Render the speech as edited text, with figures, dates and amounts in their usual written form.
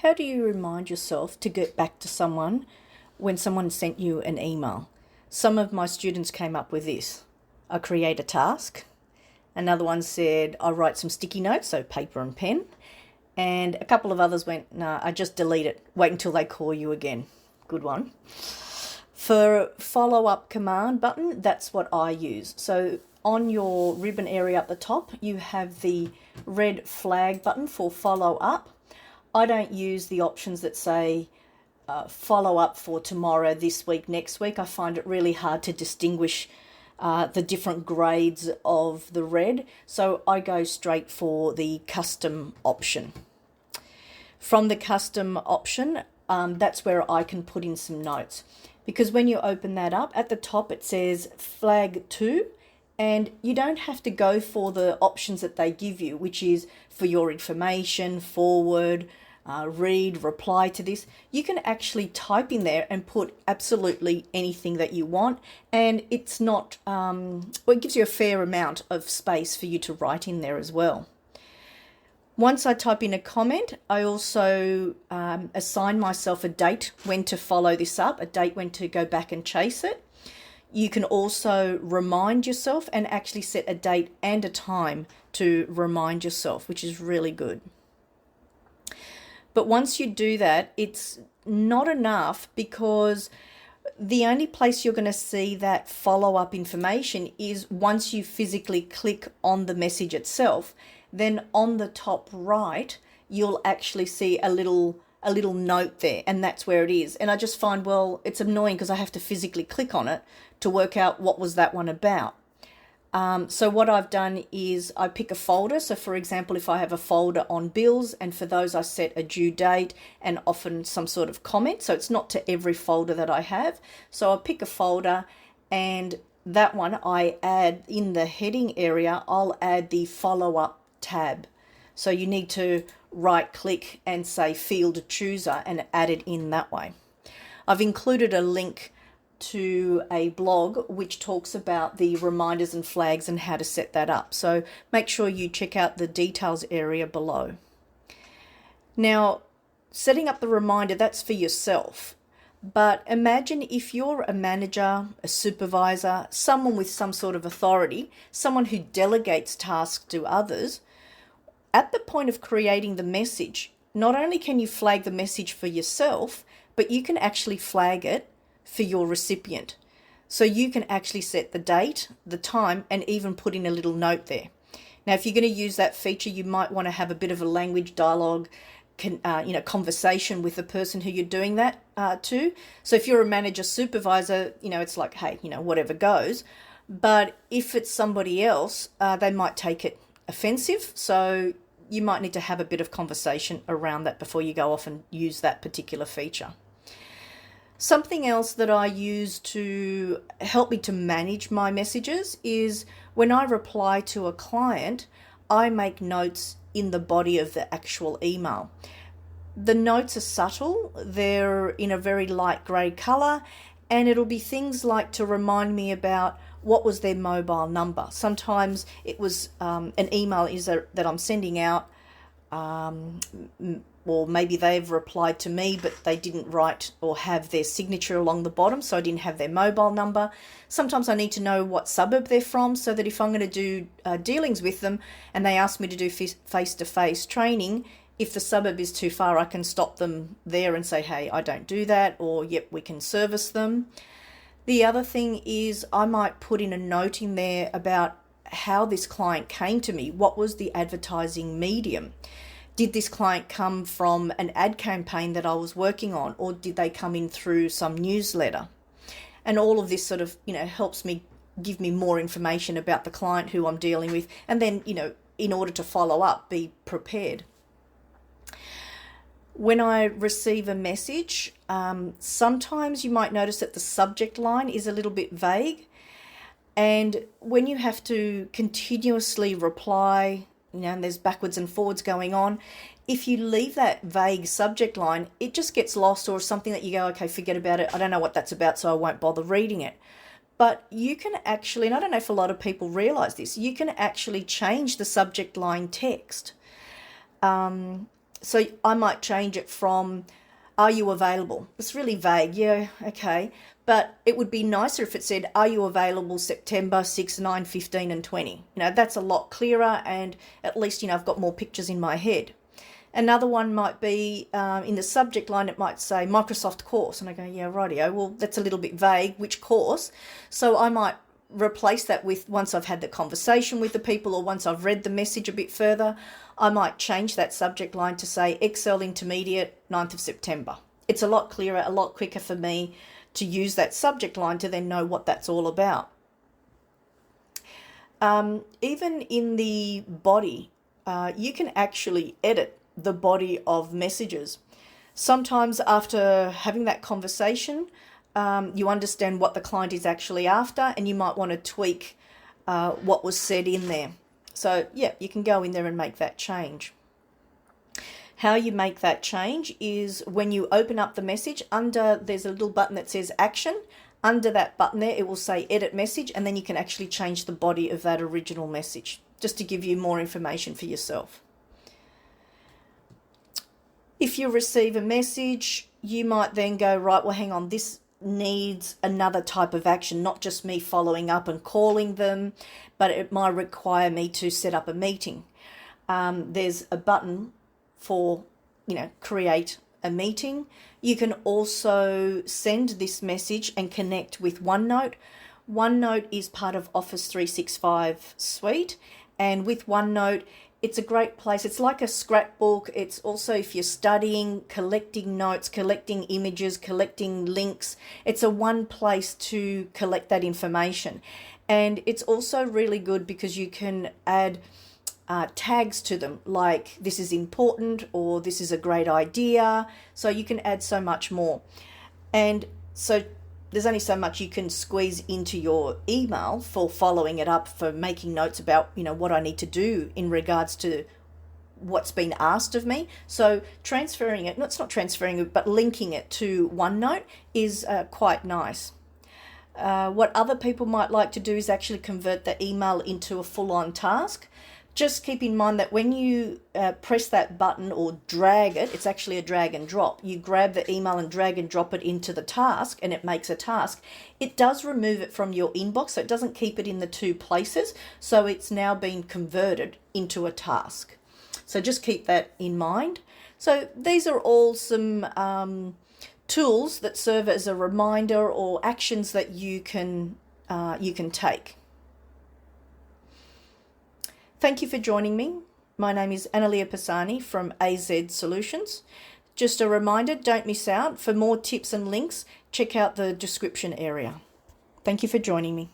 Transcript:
How do you remind yourself to get back to someone when someone sent you an email? Some of my students came up with this. I create a task. Another one said I write some sticky notes, so paper and pen. And a couple of others went, no, I just delete it. Wait until they call you again. Good one. For follow-up command button, that's what I use. So on your ribbon area at the top, you have the red flag button for follow up. I don't use the options that say follow up for tomorrow, this week, next week. I find it really hard to distinguish the different grades of the red. So I go straight for the custom option. From the custom option, that's where I can put in some notes. Because when you open that up, at the top it says flag 2, and you don't have to go for the options that they give you, which is for your information, forward, read, reply to this. You can actually type in there and put absolutely anything that you want, and it's not, it gives you a fair amount of space for you to write in there as well. Once I type in a comment, I also assign myself a date when to follow this up, a date when to go back and chase it. You can also remind yourself and actually set a date and a time to remind yourself, which is really good. But once you do that, it's not enough, because the only place you're going to see that follow-up information is once you physically click on the message itself. Then on the top right, you'll actually see a little note there, and that's where it is. And I just find, well, it's annoying because I have to physically click on it to work out what was that one about. So what I've done is I pick a folder. So for example, if I have a folder on bills, and for those I set a due date and often some sort of comment. So it's not to every folder that I have. So I'll pick a folder, and that one I add in the heading area, I'll add the follow-up tab. So you need to right click and say field chooser and add it in that way. I've included a link to a blog which talks about the reminders and flags and how to set that up. So make sure you check out the details area below. Now, setting up the reminder, that's for yourself. But imagine if you're a manager, a supervisor, someone with some sort of authority, someone who delegates tasks to others. At the point of creating the message, not only can you flag the message for yourself, but you can actually flag it for your recipient. So you can actually set the date, the time, and even put in a little note there. Now, if you're going to use that feature, you might want to have a bit of a language dialogue, conversation with the person who you're doing that to. So if you're a manager, supervisor, it's like, hey, whatever goes. But if it's somebody else, they might take it offensive. So you might need to have a bit of conversation around that before you go off and use that particular feature. Something else that I use to help me to manage my messages is when I reply to a client, I make notes in the body of the actual email. The notes are subtle, they're in a very light grey colour, and it'll be things like to remind me about what was their mobile number. Sometimes it was an email that I'm sending out, or maybe they've replied to me, but they didn't write or have their signature along the bottom, so I didn't have their mobile number. Sometimes I need to know what suburb they're from, so that if I'm going to do dealings with them and they ask me to do face-to-face training, if the suburb is too far, I can stop them there and say, hey, I don't do that, or yep, we can service them. The other thing is I might put in a note in there about how this client came to me. What was the advertising medium? Did this client come from an ad campaign that I was working on, or did they come in through some newsletter? And all of this sort of, helps me give me more information about the client who I'm dealing with, and then, in order to follow up, be prepared. When I receive a message, sometimes you might notice that the subject line is a little bit vague. And when you have to continuously reply, and there's backwards and forwards going on, if you leave that vague subject line, it just gets lost, or something that you go, okay, forget about it. I don't know what that's about, so I won't bother reading it. But you can actually, and I don't know if a lot of people realize this, you can actually change the subject line text. So I might change it from, are you available? It's really vague. Yeah, okay. But it would be nicer if it said, are you available September 6, 9, 15 and 20? That's a lot clearer, and at least, I've got more pictures in my head. Another one might be in the subject line, it might say Microsoft course. And I go, yeah, rightio. Well, that's a little bit vague, which course? So I might replace that with, once I've had the conversation with the people or once I've read the message a bit further, I might change that subject line to say Excel Intermediate 9th of September. It's a lot clearer, a lot quicker for me to use that subject line to then know what that's all about. Even in the body, you can actually edit the body of messages. Sometimes after having that conversation, you understand what the client is actually after, and you might want to tweak what was said in there. So yeah, you can go in there and make that change. How you make that change is when you open up the message, there's a little button that says action. Under that button there, it will say edit message, and then you can actually change the body of that original message, just to give you more information for yourself. If you receive a message, you might then go, right, well, hang on, this needs another type of action, not just me following up and calling them, but it might require me to set up a meeting. There's a button for, create a meeting. You can also send this message and connect with OneNote. OneNote is part of Office 365 suite, and with OneNote, it's a great place. It's like a scrapbook. It's also, if you're studying, collecting notes, collecting images, collecting links, it's a one place to collect that information. And it's also really good because you can add tags to them, like this is important or this is a great idea. So you can add so much more. And so there's only so much you can squeeze into your email for following it up, for making notes about, what I need to do in regards to what's been asked of me. So transferring it, it's not transferring it, but linking it to OneNote is quite nice. What other people might like to do is actually convert the email into a full-on task. Just keep in mind that when you press that button or drag it, it's actually a drag and drop. You grab the email and drag and drop it into the task and it makes a task. It does remove it from your inbox, so it doesn't keep it in the two places. So it's now been converted into a task. So just keep that in mind. So these are all some tools that serve as a reminder or actions that you can take. Thank you for joining me. My name is Analia Pisani from AZ Solutions. Just a reminder, don't miss out. For more tips and links, check out the description area. Thank you for joining me.